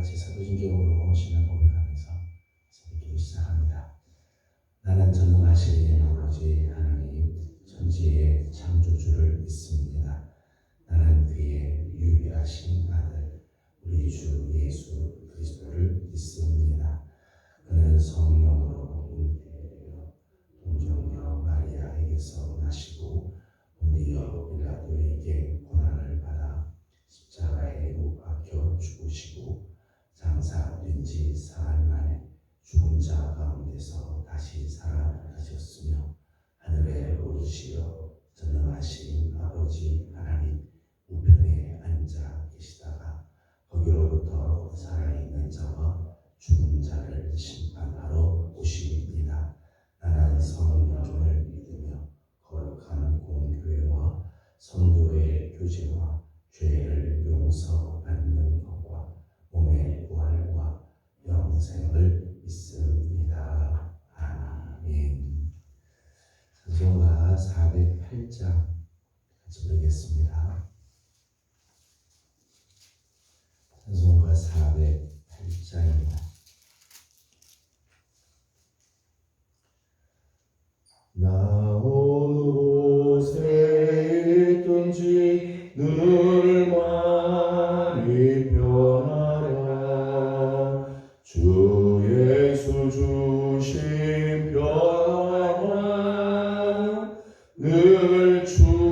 같이 사도신경으로 신앙 고백하면서 기도 시작합니다. 나는 전능하신 아버지 하나님 천지의 창조주를 믿습니다. 나는 그의 유일하신 아들 우리 주 예수 그리스도를 믿습니다. 그는 성령으로 잉태되어 동정녀 마리아에게서 나시고 본디오 빌라도에게 고난을 받아 십자가에 못 박혀 죽으시고 장사된 지 사흘 만에 죽은 자 가운데서 다시 살아나셨으며 하늘에 오르시어 전능하신 아버지 하나님 우편에 앉아 계시다가 거기로부터 살아있는 자와 죽은 자를 심판하러 오시리이다. 나는 성령을 믿으며 거룩한 공교회와 성도의 교제와 죄를 용서받는 것과 몸의 부활과 영생을 믿습니다. 아멘. 찬송가 408장 같이 부르겠습니다. 찬송가 408장입니다. 나 어느 곳에 있든지 늘 많이 변하라. 주 예수 주신 평안 늘 충만하노라.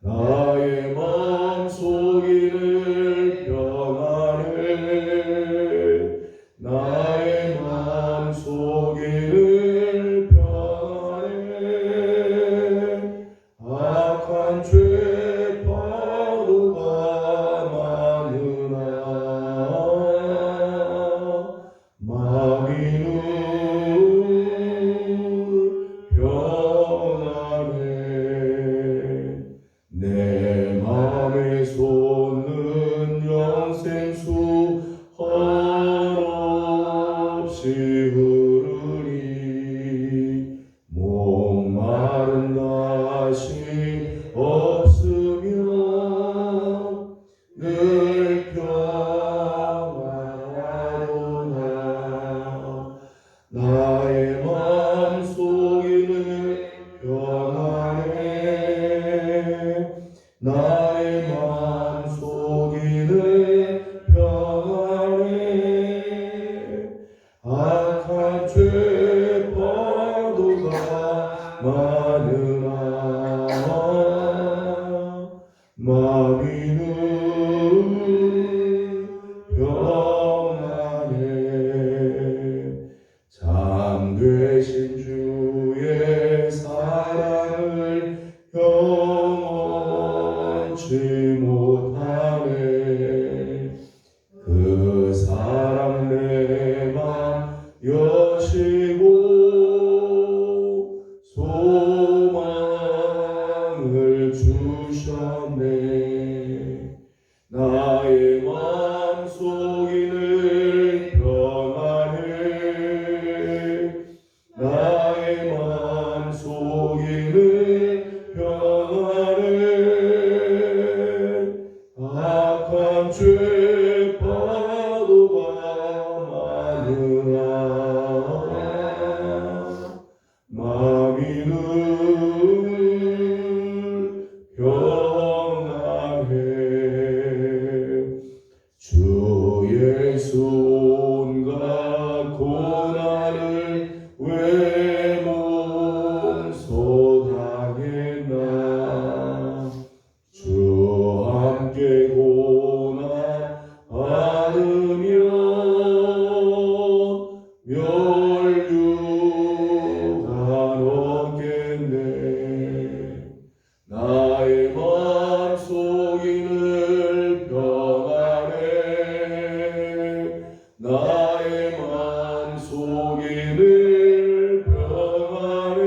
나의 마음속이 늘 평안해. 나의 마음속이 늘 평안해. 악한 죄 파도가 많으나 마음이 늘 평안해. 내 맘에 솟는 영생수 한없이 흐르니 목마른 다시 없으며 늘 평안하도다. 나의 마음속이 늘 평안해. 나의 마음속이 늘 평안해. 악한 죄 파도가 많으나 마음이 늘 평안해. 잠되신 주의 사랑을 영원치 못하네. 그 사랑 내 맘 여시고 소망을 주셨네. 나의 마음속이 늘 평안해. 나의 마음속이 늘 평안해. 악한 죄 파도가 많으나 마음이 늘 평안해. 주 예수 온갖 고난을 왜 몽소당했나. 주 함께 고난 안으며 멸류관 얻겠네. 나의 마음속이 늘 평안해. 나의 마음속이 늘 평안해.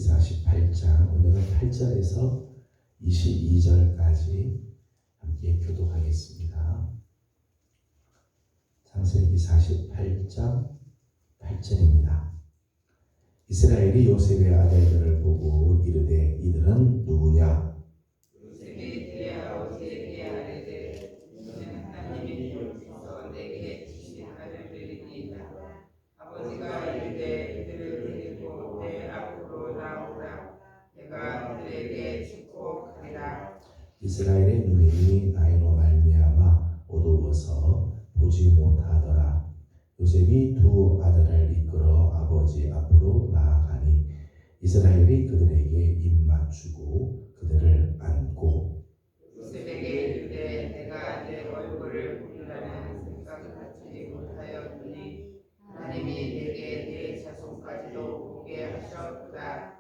48장 오늘은 8절에서 22절까지 함께 교독하겠습니다. 창세기 48장 8절입니다. 이스라엘이 요셉의 아들들을 보고 이르되 이들은 누구냐? 요셉이 그의 아버지에게 아뢰되 이는 하나님이 주셔서 내게 주신 아들들이니이다. 아버지가 이르되 이들을 데리고 내 앞으로 나오라. 내가 그들에게 축복하리라. 이스라엘의 눈이 나이로 말미암아 어두워서 보지 못하더라. 요셉이 두 아들을 이끌어 아버지 앞으로 나아가니 이스라엘이 그들에게 입 맞추고 그들을 안고 요셉에게 이르되 내가 내 얼굴을 보리라는 생각하지 못하였더니 하나님이 내게 내 자손까지도 보게 하셨도다.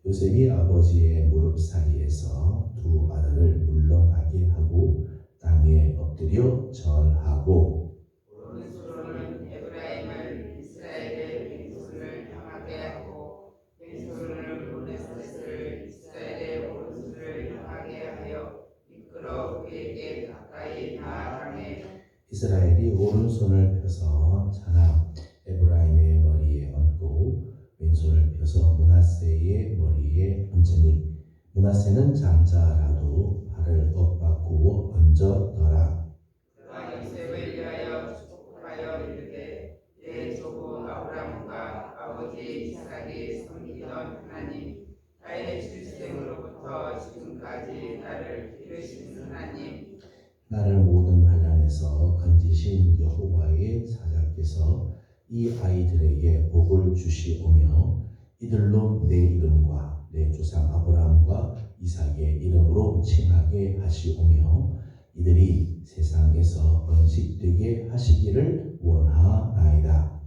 요셉이 아버지의 무릎 사이에서 두 아들을 물러가게 하고 땅에 엎드려 절하고 오른손으로는 에브라임을 이스라엘의 왼손을 향하게 하고 왼손으로는 모레셋을 이스라엘의 오른손을 향하게 하여 이끌어 그에게 가까이 나아가매. 이스라엘이 오른손을 펴서 자나 에브라임의 머리에 얹고 왼손을 펴서 므낫세의 머리에 얹으니 므낫세는 장자라도 발을 엇바꾸어 얹었더라. 그가 요셉을 위하여 축복하여 이르되 내 조부 아브라함과 아버지 이삭이 섬기던 하나님, 나의 출생으로부터 지금까지 나를 기르신 하나님, 나를 모든 환난에서 건지신 여호와의 사자께서 이 아이들에게 복을 주시오며 이들로 내 이름과 내 조상 아브라함과 이삭의 이름으로 칭하게 하시오며 이들이 세상에서 번식되게 하시기를 원하나이다.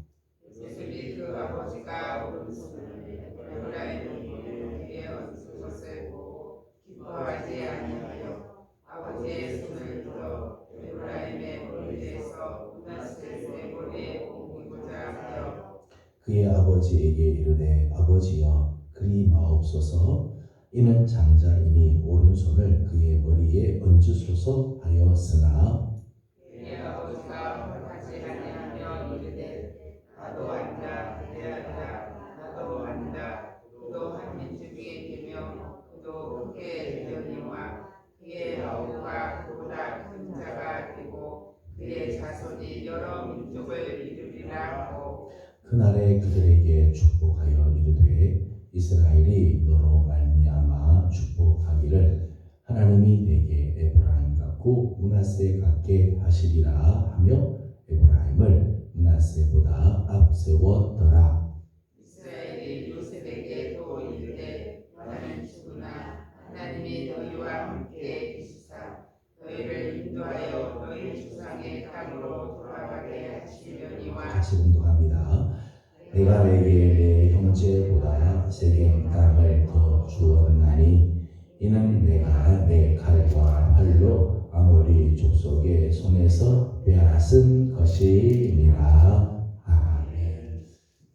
요셉이 그 아버지가 오른손을 에브라임의 머리에 얹은 것을 보고 기뻐하지 아니하여 아버지의 손을 들어 에브라임의 머리에서 므낫세의 머리에 옮기고자 하여 그의 아버지에게 이르되 아버지여 그리 마옵소서 이는 장자이니 오른손을 그의 머리에 얹으소서 하였으나 그의 아버지가 허락하지 아니하며 이르되 나도 안다 내 아들아 나도 안다. 그도 한 민족이 되며 그도 크게 되려니와 그의 아우가 그보다 큰 자가 되고 그의 자손이 여러 민족을 이루리라 하고 그날에 그들에게 축복하여 이르되 이스라엘이 너로 말미암아 축복하기를 하나님이 내게 에브라임 같고 므낫세 같게 하시리라 하며 에브라임을 므낫세보다 앞세웠더라. 이스라엘이 요셉에게 또 이르되 나는 죽으나 하나님이 너희와 함께 계시사 너희를 인도하여 너희 조상의 땅으로 돌아가게 하시려니와 같이 운동합니다. 내가 내게 내 형제보다 세겜 땅을 더 주었나니 이는 내가 내 칼과 활로 아모리 족속의 손에서 빼앗은 것이니라. 아멘.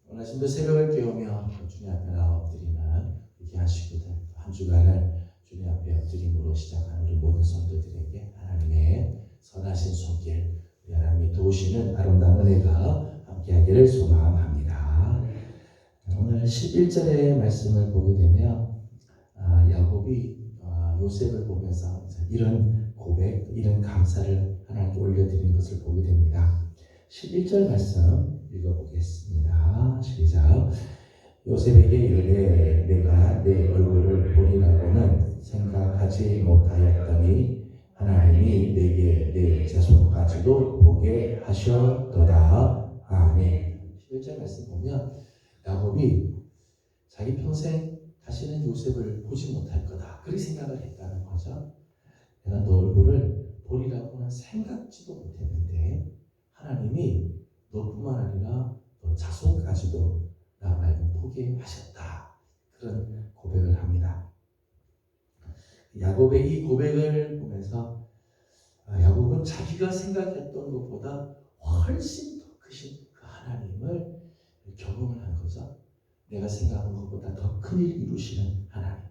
오늘 아침도 새벽을 깨우며 주님 앞에 나와 엎드리는 이렇게 하시거든 한 주간을 주님 앞에 엎드림으로 시작하는 우리 모든 성도들에게 하나님의 선하신 손길 우리 하나님이 도우시는 아름다운 은혜가 함께하기를 소망합니다. 오늘 11절의 말씀을 보게 되면 야곱이 요셉을 보면서 이런 고백, 이런 감사를 하나님께 올려드린 것을 보게 됩니다. 11절 말씀 읽어보겠습니다. 시작. 요셉에게 이르되 내가 내 얼굴을 보리라고는 생각하지 못하였더니 하나님이 내게 내 자손까지도 보게 하셨도다. 아멘. 11절 말씀 보면 야곱이 자기 평생 다시는 요셉을 보지 못할 거다. 그렇게 생각을 했다는 거죠. 내가 너 얼굴을 보리라고는 생각지도 못했는데 하나님이 너뿐만 아니라 너 자손까지도 나 말고 보게 하셨다. 그런 고백을 합니다. 야곱의 이 고백을 보면서 야곱은 자기가 생각했던 것보다 훨씬 더 크신 그 하나님을 경험을 한 거죠. 내가 생각하는 것보다 더 큰 일 이루시는 하나님.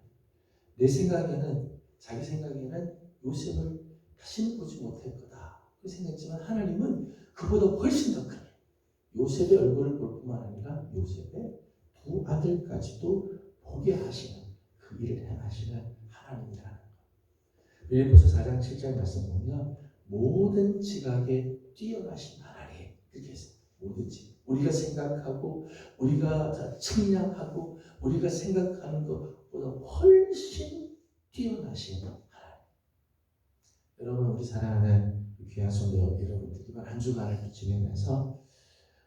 내 생각에는, 자기 생각에는 요셉을 다시는 보지 못할 거다 그 생각했지만 하나님은 그보다 훨씬 더 큰 일, 요셉의 얼굴을 볼 뿐만 아니라 요셉의 두 아들까지도 보게 하시는 그 일을 행하시는 하나님이라는 것. 빌립보서 4장 7절 말씀 보면 모든 지각에 뛰어나신 하나님, 그렇게 했어요. 모든 지각, 우리가 생각하고 우리가 측량하고 우리가 생각하는 것보다 훨씬 뛰어나신 하나님. 여러분, 우리 사랑하는 귀한 성도 여러분들, 이번 한 주간을 지내면서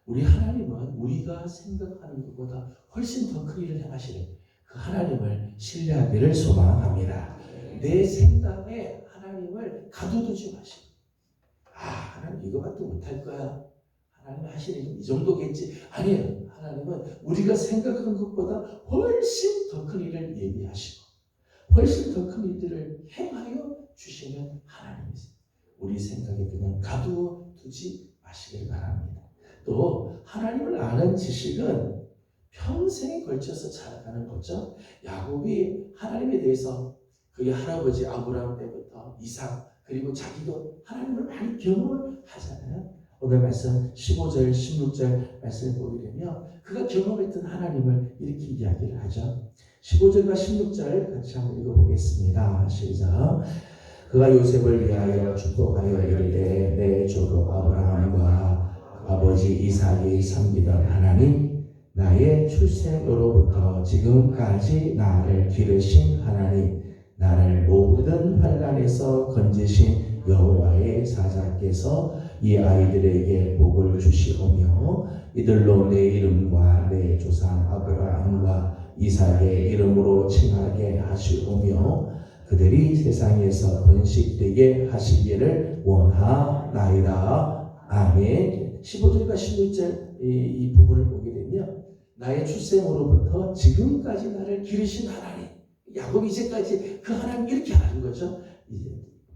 우리 하나님은 우리가 생각하는 것보다 훨씬 더 큰 일을 행하시는 그 하나님을 신뢰하기를 소망합니다. 내 생각에 하나님을 가둬두지 마시고, 하나님 이거밖에 못할 거야, 하나님 하시는 이 정도겠지. 아니에요. 하나님은 우리가 생각한 것보다 훨씬 더 큰 일을 예비하시고 훨씬 더 큰 일들을 행하여 주시는 하나님이세요. 우리 생각에 그냥 가두어 두지 마시길 바랍니다. 또 하나님을 아는 지식은 평생에 걸쳐서 자라가는 거죠. 야곱이 하나님에 대해서 그의 할아버지 아브라함 때부터 이삭, 그리고 자기도 하나님을 많이 경험을 하잖아요. 오늘 말씀 15절 16절 말씀을 보게 되면 그가 경험했던 하나님을 이렇게 이야기를 하죠. 15절과 16절 같이 한번 읽어보겠습니다. 시작. 그가 요셉을 위하여 축복하여 이르되 내 조로 아브라함과 아버지 이삭이 섬기던 하나님, 나의 출생으로부터 지금까지 나를 기르신 하나님, 나를 모든 환난에서 건지신 여호와의 사자께서 이 아이들에게 복을 주시오며 이들로 내 이름과 내 조상 아브라함과 이삭의 이름으로 칭하게 하시오며 그들이 세상에서 번식되게 하시기를 원하나이다. 아멘. 15절과 16절 이 부분을 보게 되면 나의 출생으로부터 지금까지 나를 기르신 하나님, 야곱이 이제까지 그 하나님 이렇게 아는 거죠. 이제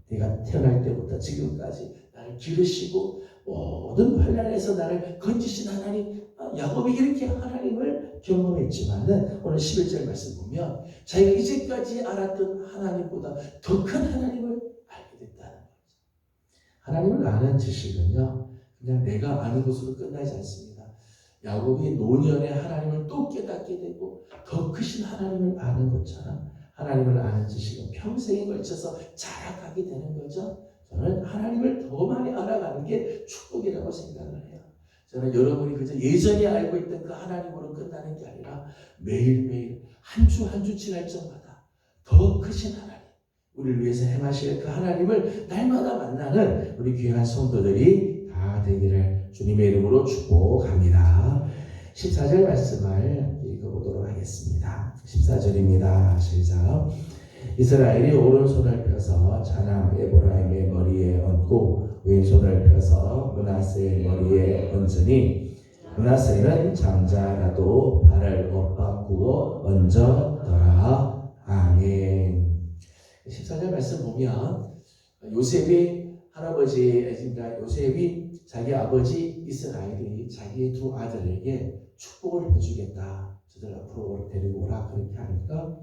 내가 태어날 때부터 지금까지 나를 기르시고 모든 환난에서 나를 건지신 하나님, 야곱이 이렇게 하나님을 경험했지만은 오늘 11절 말씀 보면 자기가 이제까지 알았던 하나님보다 더 큰 하나님을 알게 됐다는 거죠. 하나님을 아는 지식은요, 그냥 내가 아는 것으로 끝나지 않습니다. 야곱이 노년에 하나님을 또 깨닫게 되고 더 크신 하나님을 아는 것처럼 하나님을 아는 지식은 평생에 걸쳐서 자라가게 되는 거죠. 저는 하나님을 더 많이 알아가는 게 축복이라고 생각을 해요. 저는 여러분이 그저 예전에 알고 있던 그 하나님으로 끝나는 게 아니라 매일매일 한 주 한 주 지날 적마다 더 크신 하나님, 우리를 위해서 행하실 그 하나님을 날마다 만나는 우리 귀한 성도들이 다 되기를 주님의 이름으로 축복합니다. 14절 말씀을 읽어보도록 하겠습니다. 14절입니다. 시작. 이스라엘이 오른손을 펴서 차남 에브라임의 머리에 얹고 왼손을 펴서 므낫세의 머리에 얹으니 므낫세는 장자라도 발을 엇바꾸어 얹었더라. 아멘. 14절 말씀 보면 요셉이 요셉이 자기 아버지 이스라엘이 자기의 두 아들에게 축복을 해주겠다, 저들 앞으로 데리고 오라 그렇게 하니까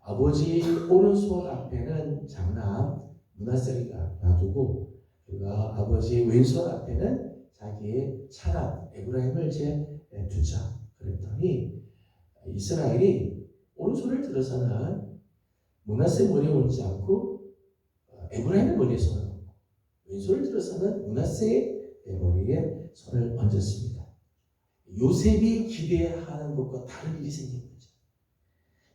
아버지 오른손 앞에는 장남 므낫세가 놔두고 그리고 아버지 왼손 앞에는 자기의 차남 에브라임을 이제 두자 그랬더니 이스라엘이 오른손을 들어서는 므낫세 머리에 얹지 않고 에브라임의 머리에 손을 얹고 왼손을 들어서는 므낫세의 머리에 손을 얹었습니다. 요셉이 기대하는 것과 다른 일이 생긴 거죠.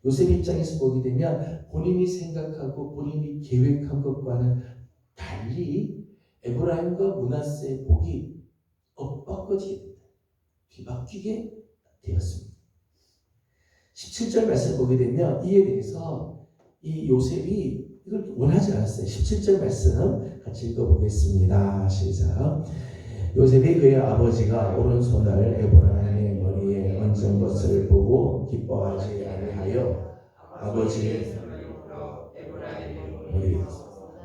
요셉 입장에서 보게 되면 본인이 생각하고 본인이 계획한 것과는 달리 에브라임과 므낫세의 복이 엇바꿔지게 됩니다. 뒤바뀌게 되었습니다. 17절 말씀 보게 되면 이에 대해서 이 요셉이 이걸 원하지 않았어요. 17절 말씀 같이 읽어보겠습니다. 시작. 요셉이 그의 아버지가 오른손을 에브라임의 머리에 얹은 것을 보고 기뻐하지 아니하여 아버지의 머리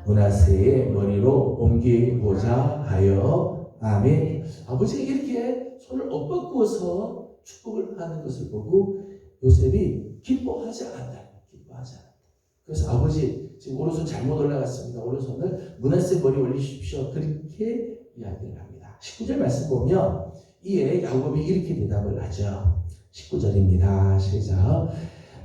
므낫세의 머리로 옮기고자 하여. 아멘. 아버지가 이렇게 손을 엇바꾸어서 축복을 하는 것을 보고 요셉이 기뻐하지 않았다. 기뻐하지 않았다. 그래서 아버지 지금 오른손 잘못 올라갔습니다. 오른손을 므낫세 머리 올리십시오. 그렇게 이야기를 합니다. 19절 말씀 보면 이에 야곱이 이렇게 대답을 하죠. 19절입니다. 시작.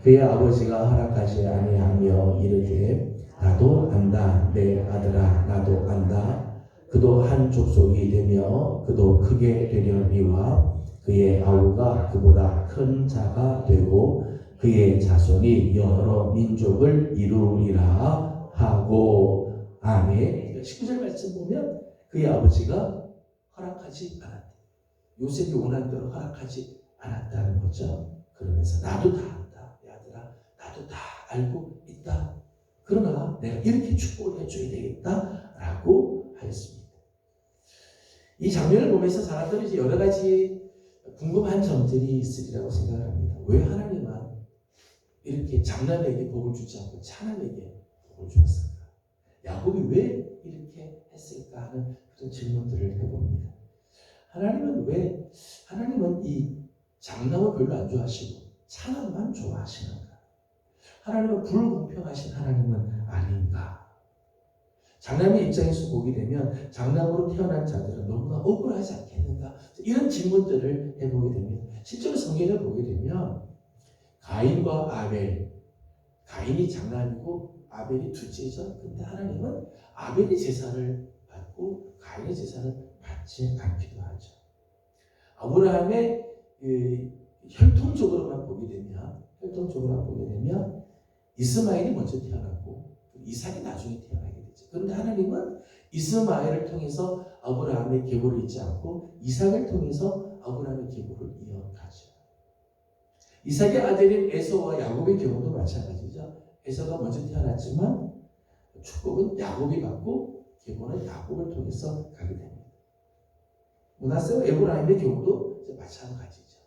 그의 아버지가 허락하지 아니하며 이르되 나도 안다. 내 아들아 나도 안다. 그도 한 족속이 되며 그도 크게 되려니와 그의 아우가 그보다 큰 자가 되고 그의 자손이 여러 민족을 이루리라 하고. 아멘. 19절 말씀 보면 그의 아버지가 허락하지 않았다. 요셉이 원하는 대로 허락하지 않았다는 거죠. 그러면서 나도 다 안다. 내 아들아 나도 다 알고 있다. 그러나 내가 이렇게 축복을 해줘야 되겠다라고 하였습니다. 이 장면을 보면서 사람들이 이제 여러 가지 궁금한 점들이 있으리라고 생각을 합니다. 왜 하나님은 이렇게 장남에게 복을 주지 않고 차남에게 복을 주었을까? 야곱이 왜 이렇게 했을까 하는 그런 질문들을 해봅니다. 하나님은 이 장남을 별로 안 좋아하시고 차남만 좋아하시는가? 하나님은 불공평하신 하나님은 아닌가? 장남의 입장에서 보게 되면 장남으로 태어난 자들은 너무나 억울하지 않겠는가? 이런 질문들을 해보게 됩니다. 실제로 성경을 보게 되면 가인과 아벨, 가인이 장남이고 아벨이 둘째죠. 근데 하나님은 아벨이 제사를 받고 가인의 제사를 받지 않기도 하죠. 아브라함의 혈통적으로만 보게 되면 이스마엘이 먼저 태어났고 이삭이 나중에 태어나게 되죠. 그런데 하나님은 이스마엘을 통해서 아브라함의 계보를 잊지 않고 이삭을 통해서 아브라함의 계보를 이어가죠. 이삭의 아들인 에서와 야곱의 경우도 마찬가지죠. 에서가 먼저 태어났지만 축복은 야곱이 받고 계보는 야곱을 통해서 가게 됩니다. 므낫세와 에브라임의 경우도 마찬가지죠.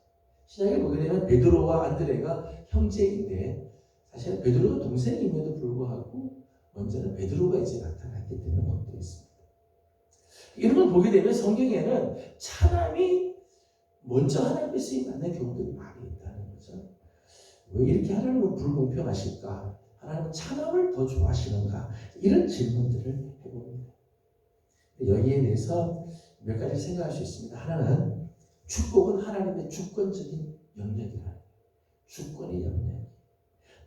신약에 보게 되면 베드로와 안드레가 형제인데 사실 베드로가 동생임에도 불구하고 먼저는 베드로가 이제 나타났기 때문에 것도 있습니다. 이런 걸 보게 되면 성경에는 차남이 먼저 하나님의 쓰임 받는 경우들이 많이 있다는 거죠. 왜 이렇게 하나님은 불공평하실까? 하나님은 차남을 더 좋아하시는가? 이런 질문들을 해봅니다. 여기에 대해서 몇 가지 생각할 수 있습니다. 하나는 축복은 하나님의 주권적인 영역이라. 주권의 영역.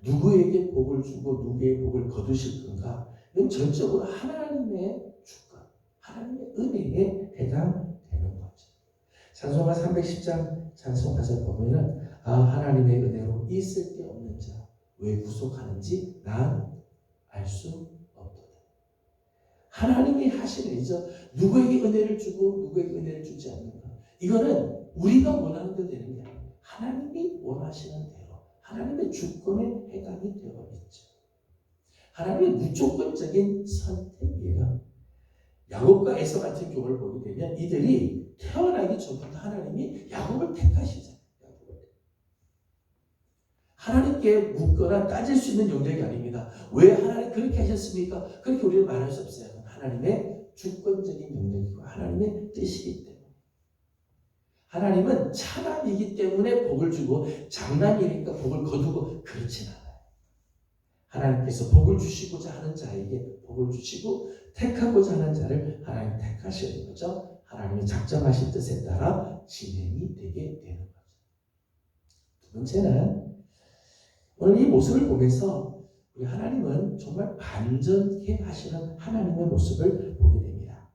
누구에게 복을 주고 누구의 복을 거두실 건가? 이건 전적으로 하나님의 주권, 하나님의 은혜에 해당되는 거죠. 찬송가 310장 찬송가서 보면은 하나님의 은혜로 이 쓸데없는 자 왜 구속하는지 난 알 수 없도다. 하나님이 하시는 일이죠. 누구에게 은혜를 주고 누구에게 은혜를 주지 않는가. 이거는 우리가 원하는 대로 되는 게 아니에요. 하나님이 원하시는 대로 하나님의 주권에 해당이 되어 있죠. 하나님의 무조건적인 선택이에요. 야곱과 에서 같은 경우를 보게 되면 이들이 태어나기 전부터 하나님이 야곱을 택하시잖아요. 하나님께 묻거나 따질 수 있는 영역이 아닙니다. 왜 하나님 그렇게 하셨습니까? 그렇게 우리는 말할 수 없어요. 하나님의 주권적인 영역이고 하나님의 뜻이기 때문에. 하나님은 차남이기 때문에 복을 주고 장남이니까 복을 거두고 그렇진 않아요. 하나님께서 복을 주시고자 하는 자에게 복을 주시고 택하고자 하는 자를 하나님 택하시는 거죠. 하나님의 작정하신 뜻에 따라 진행이 되게 되는 거죠. 두 번째는 오늘 이 모습을 보면서 우리 하나님은 정말 반전케 하시는 하나님의 모습을 보게 됩니다.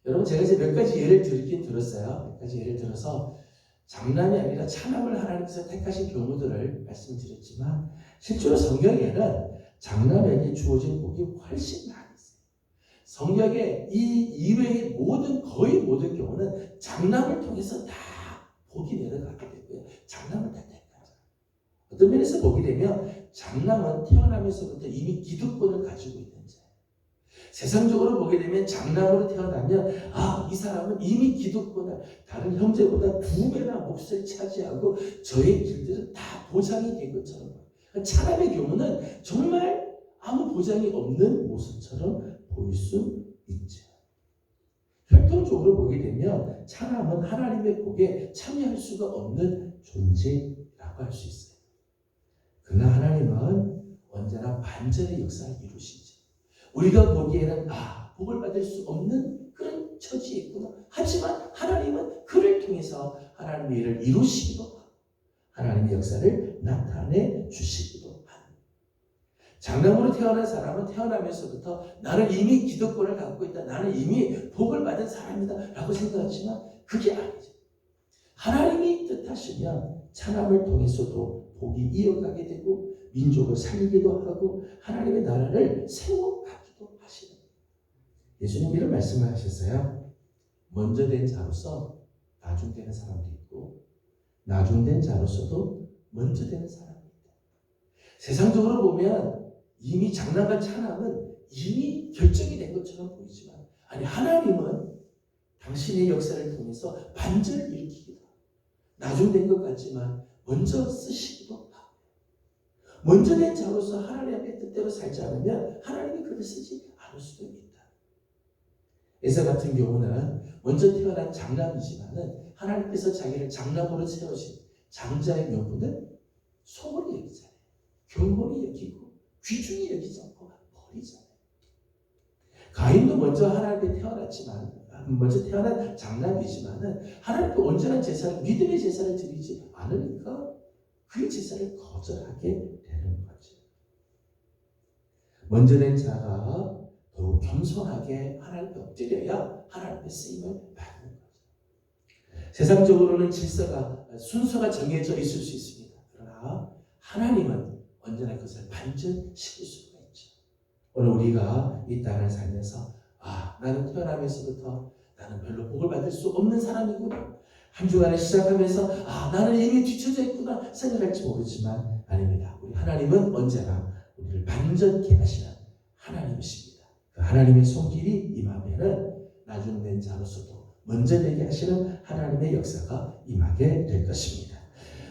여러분 제가 이제 몇 가지 예를 들었어요. 몇 가지 예를 들어서 장남이 아니라 차남을 하나님께서 택하신 경우들을 말씀드렸지만 실제로 성경에는 장남에게 주어진 복이 훨씬 많이 있어요. 성경에 이 이외의 거의 모든 경우는 장남을 통해서 다 복이 내려가게 되고요. 장남을 다 택하죠. 어떤 면에서 보게 되면 장남은 태어나면서부터 이미 기득권을 가지고 있는 자예요. 세상적으로 보게 되면 장남으로 태어나면 이 사람은 이미 기득권을 다른 형제보다 2배나 몫을 차지하고 저의 길들은 다 보장이 된 것처럼 보여요. 차남의 경우는 정말 아무 보장이 없는 모습처럼 보일 수 있죠. 혈통적으로 보게 되면 차남은 하나님의 복에 참여할 수가 없는 존재라고 할 수 있어요. 그러나 하나님은 언제나 반전의 역사를 이루시죠. 우리가 보기에는 복을 받을 수 없는 그런 처지에 있구나. 하지만 하나님은 그를 통해서 하나님의 일을 이루시기도 하고 하나님의 역사를 나타내 주시기도 합니다. 장남으로 태어난 사람은 태어나면서부터 나는 이미 기득권을 갖고 있다. 나는 이미 복을 받은 사람이다 라고 생각하지만 그게 아니죠. 하나님이 뜻하시면 차남을 통해서도 복이 이어가게 되고 민족을 살리기도 하고 하나님의 나라를 세워가기도 하시는 거예요. 예수님 이런 말씀을 하셨어요. 먼저 된 자로서 나중되는 사람도 있고 나중된 자로서도 먼저 되는 사람이 있다. 세상적으로 보면 이미 장남과 차남은 이미 결정이 된 것처럼 보이지만 아니 하나님은 당신의 역사를 통해서 반전을 일으키기도 하고 나중된 것 같지만 먼저 쓰시기도 하고 먼저 된 자로서 하나님의 뜻대로 살지 않으면 하나님이 그를 쓰지 않을 수도 있다. 에서 같은 경우는 먼저 태어난 장남이지만은 하나님께서 자기를 장남으로 세우신 장자의 명분은 소홀히 여기잖아요. 경홀히 여기고 귀중히 여기지 않고 버리잖아요. 가인도 먼저 하나님께 태어났지만 먼저 태어난 장남이지만은 하나님께 온전한 제사를 믿음의 제사를 드리지 않으니까 그 제사를 거절하게 되는 거죠. 먼저 된 자가 더욱 겸손하게 하나님께 엎드려야 하나님의 쓰임을 받는 거죠. 세상적으로는 질서가 순서가 정해져 있을 수 있습니다. 그러나 하나님은 언제나 그것을 반전시킬 수가 있죠. 오늘 우리가 이 땅을 살면서 나는 태어나면서부터 나는 별로 복을 받을 수 없는 사람이구나. 한 주간을 시작하면서 나는 이미 뒤쳐져 있구나 생각할지 모르지만 아닙니다. 우리 하나님은 언제나 우리를 반전케 하시는 하나님이십니다. 그 하나님의 손길이 임하면은 나중된 자로서도 먼저 되게 하시는 하나님의 역사가 임하게 될 것입니다.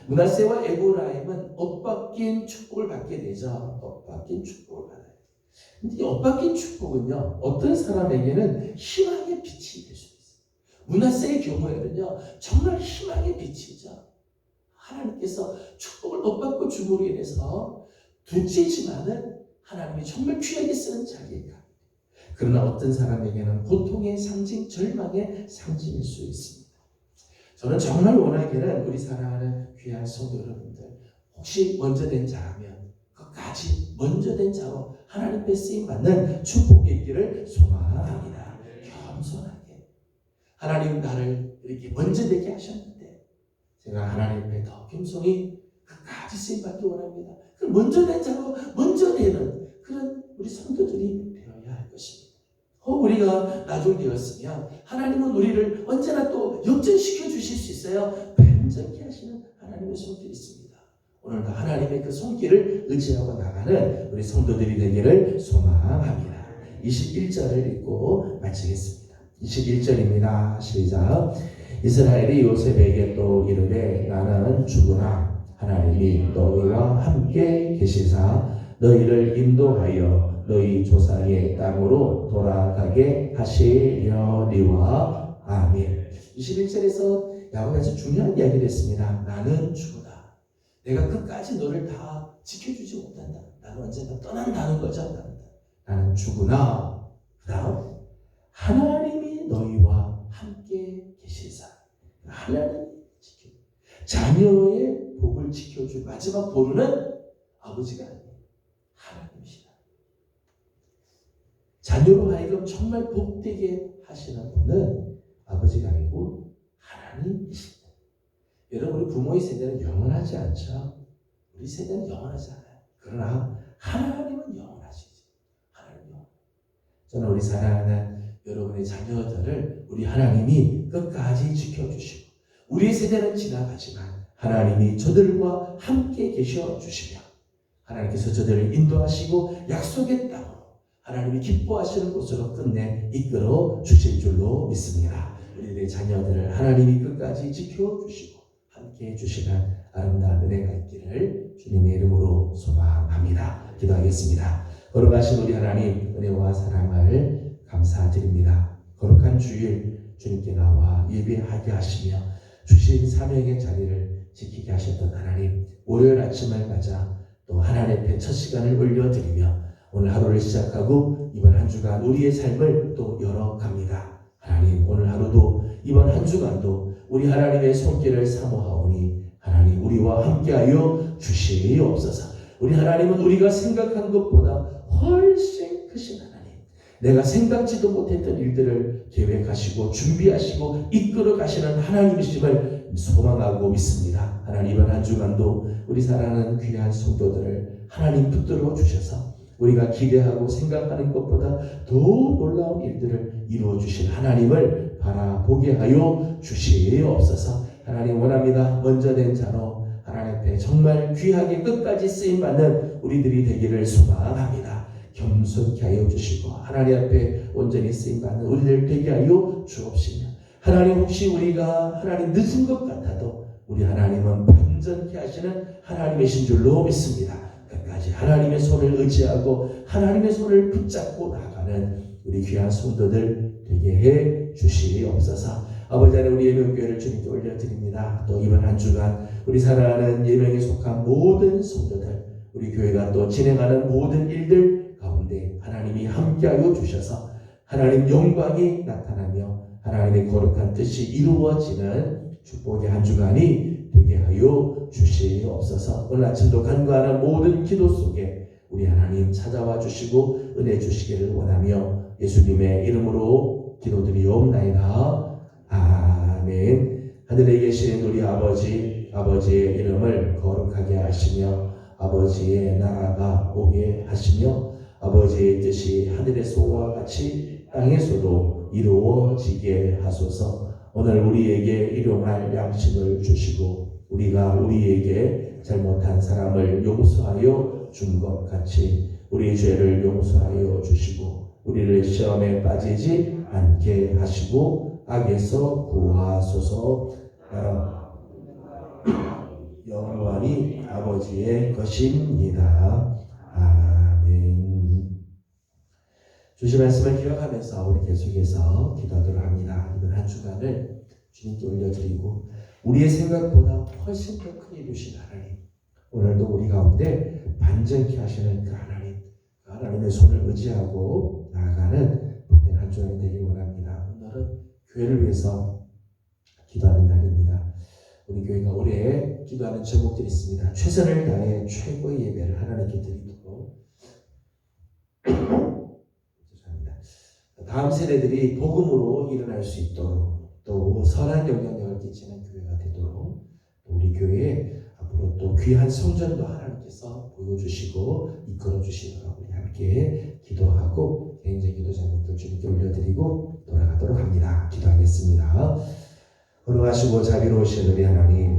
므낫세와 에브라임은 엇바뀐 축복을 받게 되죠. 엇바뀐 축복을 받아요. 근데 이 엇바뀐 축복은요, 어떤 사람에게는 희망의 빛이 될 수 있어요. 므낫세의 경우에는요, 정말 희망의 빛이죠. 하나님께서 축복을 엇바꿔 줌으로 인해서 둘째지만은 하나님이 정말 귀하게 쓰는 자기가. 그러나 어떤 사람에게는 고통의 상징, 절망의 상징일 수 있습니다. 저는 정말 원하기는 우리 사랑하는 귀한 성도 여러분들, 혹시 먼저 된 자라면 끝까지 먼저 된 자로 하나님께 쓰임받는 축복이 있기를 소망합니다. 겸손하게 하나님 나를 이렇게 먼저 되게 하셨는데 제가 하나님 앞에 더 겸손히 끝까지 쓰임받기 원합니다. 그 먼저 된 자로 먼저 되는 그런 우리 성도들이 되어야 할 것입니다. 우리가 나중되었으면 하나님은 우리를 언제나 또 역전시켜 주실 수 있어요. 반전케 하시는 하나님의 손길이 있습니다. 오늘도 하나님의 그 손길을 의지하고 나가는 우리 성도들이 되기를 소망합니다. 21절을 읽고 마치겠습니다. 21절입니다. 시작. 이스라엘이 요셉에게 또 이르되 나는 죽으나 하나님이 너희와 함께 계시사 너희를 인도하여 너희 조상의 땅으로 돌아가게 하시려니와 아멘. 21절에서 야곱이 아주 중요한 이야기를 했습니다. 나는 죽으나 내가 끝까지 너를 다 지켜주지 못한다. 나는 언젠가 떠난다는 거죠. 나는 죽으나 그 다음 하나님이 너희와 함께 계시사 하나님이 지켜 자녀의 복을 지켜줄 마지막 보루는 아버지가 아니에요. 하나님이시다. 자녀로 하여금 정말 복되게 하시는 분은 아버지가 아니고 하나님이십니다. 여러분, 우리 부모의 세대는 영원하지 않죠. 우리 세대는 영원하지 않아요. 그러나 하나님은 영원하시죠. 하나님 영원. 저는 우리 사랑하는 여러분의 자녀들을 우리 하나님이 끝까지 지켜주시고 우리 세대는 지나가지만 하나님이 저들과 함께 계셔 주시며 하나님께서 저들을 인도하시고 약속의 땅으로 하나님이 기뻐하시는 곳으로 끝내 이끌어 주실 줄로 믿습니다. 우리들의 자녀들을 하나님이 끝까지 지켜주시고 함께해 주시는 아름다운 은혜가 있기를 주님의 이름으로 소망합니다. 기도하겠습니다. 거룩하신 우리 하나님, 은혜와 사랑을 감사드립니다. 거룩한 주일 주님께 나와 예배하게 하시며 주신 사명의 자리를 지키게 하셨던 하나님, 월요일 아침을 맞아 또 하나님 앞에 첫 시간을 올려드리며 오늘 하루를 시작하고 이번 한 주간 우리의 삶을 또 열어갑니다. 하나님, 오늘 하루도 이번 한 주간도 우리 하나님의 손길을 사모하오니 하나님 우리와 함께하여 주시옵소서. 우리 하나님은 우리가 생각한 것보다 훨씬 크신 하나님, 내가 생각지도 못했던 일들을 계획하시고 준비하시고 이끌어 가시는 하나님이심을 소망하고 믿습니다. 하나님, 이번 한 주간도 우리 사랑하는 귀한 성도들을 하나님 붙들어 주셔서 우리가 기대하고 생각하는 것보다 더 놀라운 일들을 이루어 주신 하나님을 바라보게 하여 주시옵소서. 하나님 원합니다. 먼저 된 자로 하나님 앞에 정말 귀하게 끝까지 쓰임받는 우리들이 되기를 소망합니다. 겸손케 하여 주시고 하나님 앞에 온전히 쓰임받는 우리들 되게 하여 주옵시며, 하나님 혹시 우리가 하나님 늦은 것 같아도 우리 하나님은 반전케 하시는 하나님이신 줄로 믿습니다. 끝까지 하나님의 손을 의지하고 하나님의 손을 붙잡고 나가는 우리 귀한 성도들 되게 해 주시옵소서. 아버지 하나님, 우리 예명교회를 주님께 올려드립니다. 또 이번 한 주간 우리 사랑하는 예명에 속한 모든 성도들, 우리 교회가 또 진행하는 모든 일들 가운데 하나님이 함께하여 주셔서 하나님 영광이 나타나며 하나님의 거룩한 뜻이 이루어지는 축복의 한 주간이 되게 하여 주시옵소서. 오늘 아침도 간구하는 모든 기도 속에 우리 하나님 찾아와 주시고 은혜 주시기를 원하며 예수님의 이름으로 기도드리옵나이다. 아멘. 하늘에 계신 우리 아버지, 아버지의 이름을 거룩하게 하시며 아버지의 나라가 오게 하시며 아버지의 뜻이 하늘에서와 같이 땅에서도 이루어지게 하소서. 오늘 우리에게 일용할 양식을 주시고 우리가 우리에게 잘못한 사람을 용서하여 준 것 같이 우리의 죄를 용서하여 주시고 우리를 시험에 빠지지 않게 하시고 악에서 구하소서. 영원히 아버지의 것입니다. 아멘. 주신 말씀을 기억하면서 우리 계속해서 기도하도록 합니다. 이번 한 주간을 주님께 올려드리고 우리의 생각보다 훨씬 더 크게 이루신 하나님, 오늘도 우리 가운데 반전케 하시는 그 하나님, 그 하나님의 손을 의지하고 나아가는 복된 한 주간이 되길 원합니다. 오늘은 교회를 위해서 기도하는 날입니다. 우리 교회가 올해 기도하는 제목들이 있습니다. 최선을 다해 최고의 예배를 하나님께 드리도록, 다음 세대들이 복음으로 일어날 수 있도록, 또 선한 영향력을 끼치는 교회가 되도록, 또 우리 교회에 앞으로 또 귀한 성전도 하나님께서 보여주시고 이끌어 주시도록 우리 함께 기도하고 개인적인 기도 제목들 주님께 올려드리고 돌아가도록 합니다. 기도하겠습니다. 거룩하시고 자비로우신 우리 하나님,